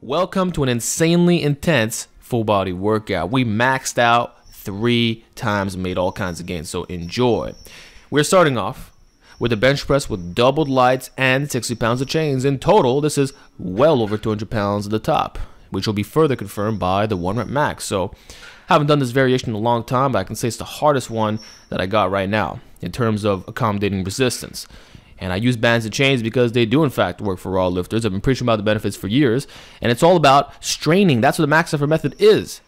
Welcome to an insanely intense full body workout. We maxed out 3 times and made all kinds of gains, so enjoy. We're starting off with a bench press with doubled lights and 60 pounds of chains. In total, this is well over 200 pounds at the top, which will be further confirmed by the 1 rep max. So I haven't done this variation in a long time, but I can say it's the hardest one that I got right now in terms of accommodating resistance. And I use bands and chains because they do in fact work for raw lifters. I've been preaching about the benefits for years, and it's all about straining. That's what the max effort method is.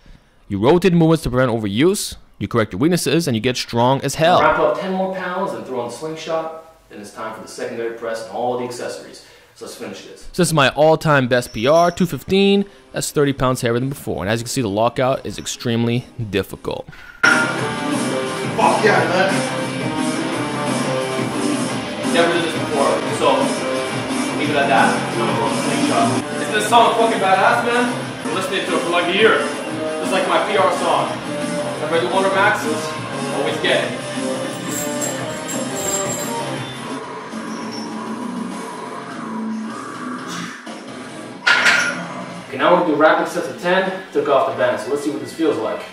You rotate movements to prevent overuse, you correct your weaknesses, and you get strong as hell. Wrap up 10 more pounds and throw on the slingshot. Then it's time for the secondary press and all the accessories. So let's finish this. So this is my all-time best PR, 215. That's 30 pounds heavier than before. And as you can see, the lockout is extremely difficult. Fuck yeah, man. Never did this before, so leave it at that. I'm gonna go on the slingshot. Isn't this song fucking badass, man? I've been listening to it for like a year. It's like my PR song. If I do 1 rep maxes, always get it. Okay, now we're gonna do rapid sets of 10. Took off the band, so let's see what this feels like.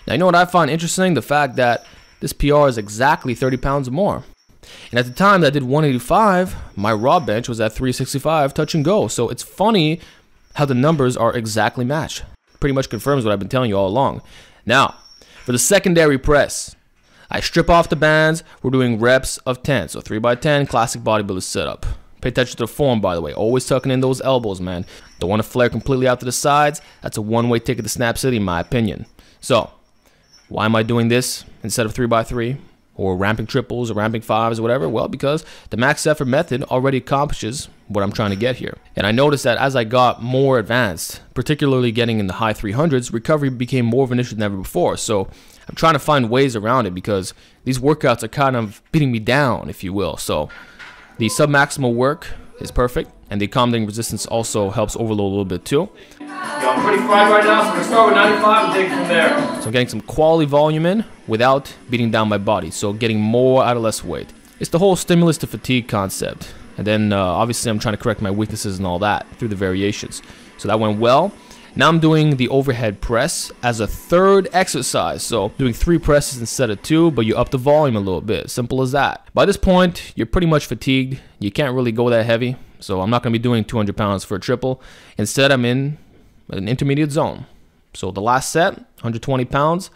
Now, you know what I find interesting? The fact that this PR is exactly 30 pounds more. And at the time that I did 185, my raw bench was at 365 touch and go. So it's funny how the numbers are exactly matched. Pretty much confirms what I've been telling you all along. Now, for the secondary press, I strip off the bands. We're doing reps of 10. So 3x10, classic bodybuilder setup. Pay attention to the form, by the way. Always tucking in those elbows, man. Don't want to flare completely out to the sides. That's a one-way ticket to Snap City, in my opinion. So, why am I doing this instead of 3x3? Or ramping triples or ramping 5s or whatever? Well, because the max effort method already accomplishes what I'm trying to get here. And I noticed that as I got more advanced, particularly getting in the high 300s, recovery became more of an issue than ever before. So I'm trying to find ways around it because these workouts are kind of beating me down, if you will. So the submaximal work is perfect, and the accommodating resistance also helps overload a little bit too. Yo, I'm pretty fried right now, so we're gonna start with 95 and take it from there. So I'm getting some quality volume in without beating down my body, so getting more out of less weight. It's the whole stimulus to fatigue concept. And then obviously I'm trying to correct my weaknesses and all that through the variations. So that went well. Now I'm doing the overhead press as a third exercise. So doing 3 presses instead of 2, but you up the volume a little bit. Simple as that. By this point, you're pretty much fatigued. You can't really go that heavy. So I'm not going to be doing 200 pounds for a triple. Instead, I'm in an intermediate zone. So the last set, 120 pounds.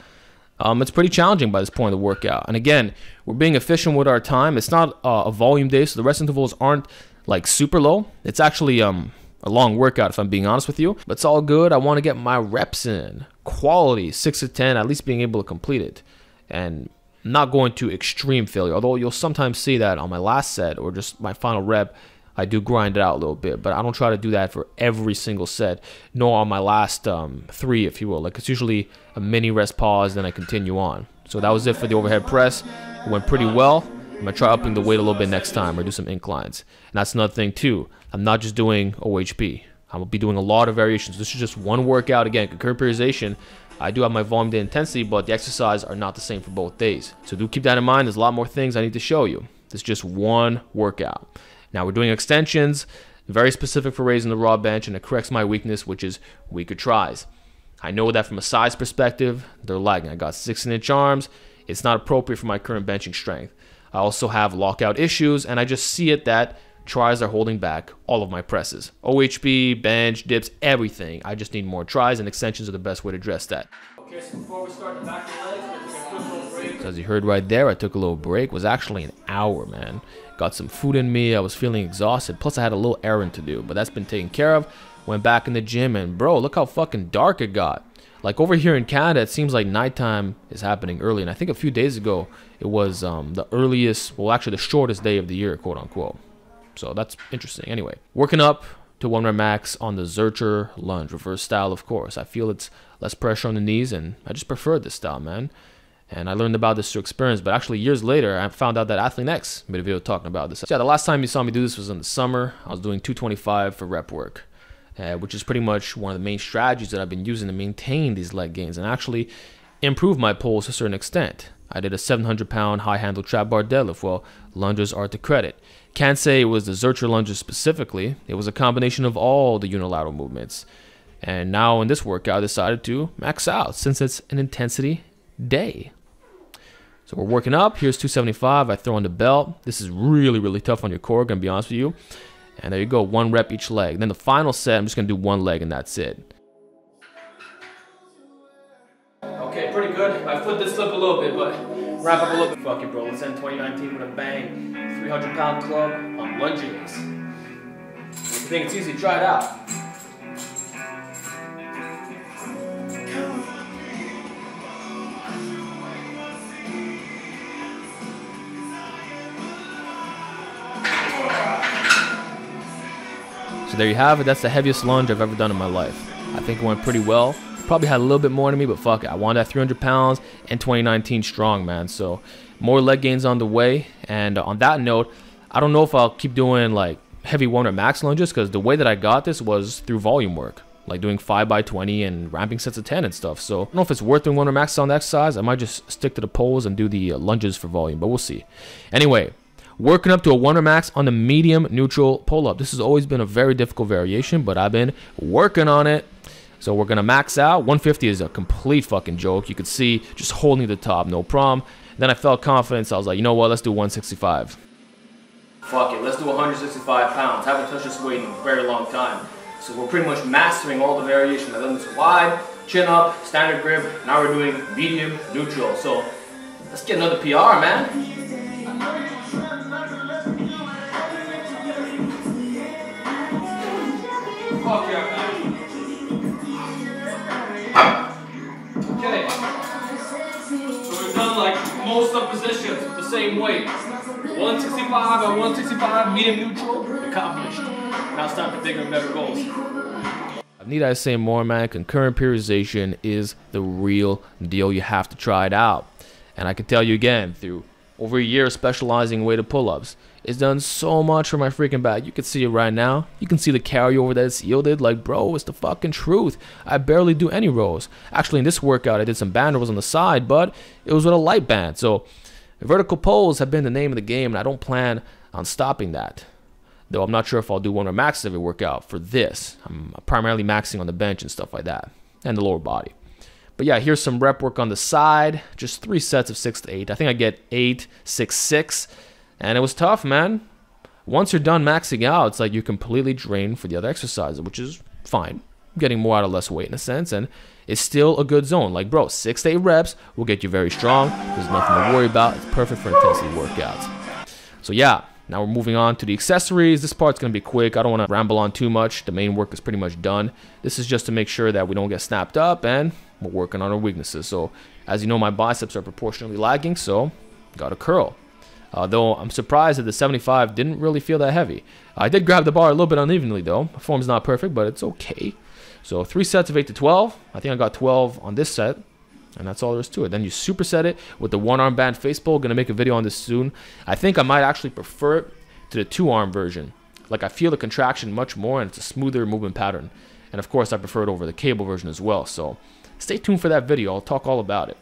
It's pretty challenging by this point of the workout. And again, we're being efficient with our time. It's not a volume day, so the rest intervals aren't like super low. It's actually a long workout, if I'm being honest with you. But it's all good. I want to get my reps in. Quality, 6 to 10, at least being able to complete it. And not going to extreme failure. Although you'll sometimes see that on my last set or just my final rep, I do grind it out a little bit, but I don't try to do that for every single set, nor on my last 3, if you will. Like, it's usually a mini rest pause, then I continue on. So that was it for the overhead press. It went pretty well. I'm going to try upping the weight a little bit next time or do some inclines. And that's another thing too. I'm not just doing OHP. I'm going to be doing a lot of variations. This is just one workout. Again, concurrent periodization. I do have my volume day intensity, but the exercise are not the same for both days. So do keep that in mind. There's a lot more things I need to show you. This is just one workout. Now we're doing extensions, very specific for raising the raw bench, and it corrects my weakness, which is weaker tries. I know that from a size perspective, they're lagging. I got 16-inch arms. It's not appropriate for my current benching strength. I also have lockout issues, and I just see it that tries are holding back all of my presses. OHP, bench, dips, everything. I just need more tries, and extensions are the best way to address that. Okay, so before we start the back of the legs, we're going to take a quick little break. So as you heard right there, I took a little break. It was actually an hour, man. Got some food in me. I was feeling exhausted. Plus, I had a little errand to do, but that's been taken care of. Went back in the gym, and bro, look how fucking dark it got. Like over here in Canada, it seems like nighttime is happening early. And I think a few days ago, it was the earliest, well, actually the shortest day of the year, quote unquote. So that's interesting. Anyway, working up to 1 rep max on the Zercher lunge, reverse style, of course. I feel it's less pressure on the knees, and I just prefer this style, man. And I learned about this through experience, but actually years later, I found out that Athlete X made a video talking about this. So yeah, the last time you saw me do this was in the summer. I was doing 225 for rep work, which is pretty much one of the main strategies that I've been using to maintain these leg gains and actually improve my pulls to a certain extent. I did a 700-pound high handle trap bar deadlift. Well, lunges are to credit. Can't say it was the Zercher lunges specifically. It was a combination of all the unilateral movements. And now in this workout, I decided to max out since it's an intensity day. So we're working up. Here's 275. I throw on the belt. This is really, really tough on your core, gonna be honest with you. And there you go, 1 rep each leg. Then the final set, I'm just gonna do 1 leg and that's it. Okay, pretty good. My foot did slip a little bit, but wrap up a little bit. Fuck it, bro. Let's end 2019 with a bang. 300-pound club on lunges. If you think it's easy, try it out. So there you have it. That's the heaviest lunge I've ever done in my life. I think it went pretty well. Probably had a little bit more to me, but fuck it. I wanted that 300 pounds and 2019 strong, man. So more leg gains on the way. And on that note, I don't know if I'll keep doing like heavy 1 rep max lunges, because the way that I got this was through volume work, like doing 5x20 and ramping sets of 10 and stuff. So I don't know if it's worth doing 1 rep max on the exercise. I might just stick to the poles and do the lunges for volume, but we'll see. Anyway, working up to a 1 rep max on the medium neutral pull-up. This has always been a very difficult variation, but I've been working on it. So we're gonna max out. 150 is a complete fucking joke. You could see just holding the top, no problem. Then I felt confidence. I was like, you know what? Let's do 165. Fuck it. Let's do 165 pounds. Haven't touched this weight in a very long time. So we're pretty much mastering all the variations. I done this wide, chin up, standard grip. Now we're doing medium, neutral. So let's get another PR, man. Fuck yeah, man. Okay. So we've done like most of positions with the same weight. 165 and 165, medium neutral, accomplished. Now it's time for bigger and better goals. Need I say more, man? Concurrent periodization is the real deal. You have to try it out. And I can tell you again, through over a year of specializing in weighted pull-ups, it's done so much for my freaking back. You can see it right now. You can see the carryover that it's yielded. Like, bro, it's the fucking truth. I barely do any rows. Actually, in this workout, I did some band rows on the side, but it was with a light band. So vertical pulls have been the name of the game, and I don't plan on stopping that. Though I'm not sure if I'll do 1 rep max every workout for this. I'm primarily maxing on the bench and stuff like that, and the lower body. But yeah, here's some rep work on the side. Just 3 sets of 6 to 8. I think I get 8, 6, 6. And it was tough, man. Once you're done maxing out, it's like you're completely drained for the other exercises, which is fine. Getting more out of less weight in a sense, and it's still a good zone. Like, bro, 6 to 8 reps will get you very strong. There's nothing to worry about. It's perfect for intensity workouts. So yeah, now we're moving on to the accessories. This part's going to be quick. I don't want to ramble on too much. The main work is pretty much done. This is just to make sure that we don't get snapped up, and we're working on our weaknesses. So as you know, my biceps are proportionally lagging, so got a curl. Though I'm surprised that the 75 didn't really feel that heavy. I did grab the bar a little bit unevenly though. My form's not perfect, but it's okay. So 3 sets of 8 to 12. I think I got 12 on this set, and that's all there is to it. Then you superset it with the 1-arm band face pull. Gonna make a video on this soon. I think I might actually prefer it to the 2-arm version. Like, I feel the contraction much more, and it's a smoother movement pattern. And of course, I prefer it over the cable version as well. So stay tuned for that video. I'll talk all about it.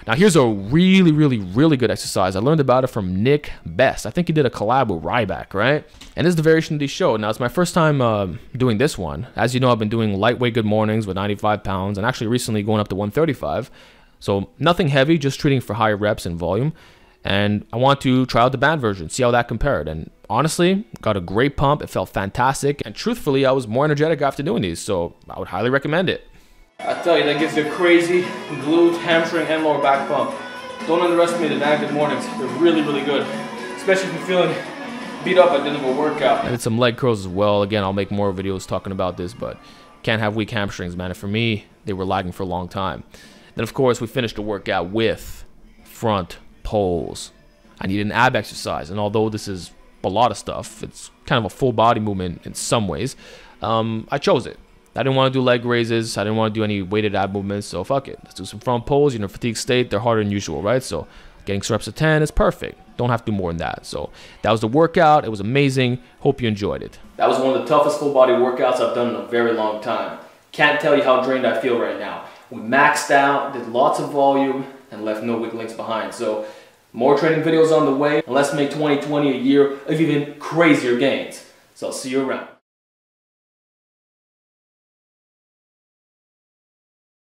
Now here's a really, really good exercise. I learned about it from Nick Best. I think he did a collab with Ryback, right? And this is the variation that he showed. Now it's my first time doing this one. As you know, I've been doing lightweight good mornings with 95 pounds, and actually recently going up to 135. So nothing heavy, just treating for higher reps and volume. And I want to try out the band version, see how that compared. And honestly, got a great pump. It felt fantastic. And truthfully, I was more energetic after doing these, so I would highly recommend it. I tell you, that gives you a crazy glute, hamstring, and lower back pump. Don't underestimate the active mornings. They're really good, especially if you're feeling beat up at the end of a workout. I did some leg curls as well. Again, I'll make more videos talking about this, but can't have weak hamstrings, man. And for me, they were lagging for a long time. Then, of course, we finished the workout with front pulls. I need an ab exercise, and although this is a lot of stuff, it's kind of a full body movement in some ways, I chose it. I didn't want to do leg raises. I didn't want to do any weighted ab movements, so fuck it. Let's do some front pulls. You're in a fatigue state. They're harder than usual, right? So getting some reps of 10 is perfect. Don't have to do more than that. So that was the workout. It was amazing. Hope you enjoyed it. That was one of the toughest full body workouts I've done in a very long time. Can't tell you how drained I feel right now. We maxed out, did lots of volume, and left no weak links behind. So more training videos on the way, and let's make 2020 a year of even crazier gains. So I'll see you around.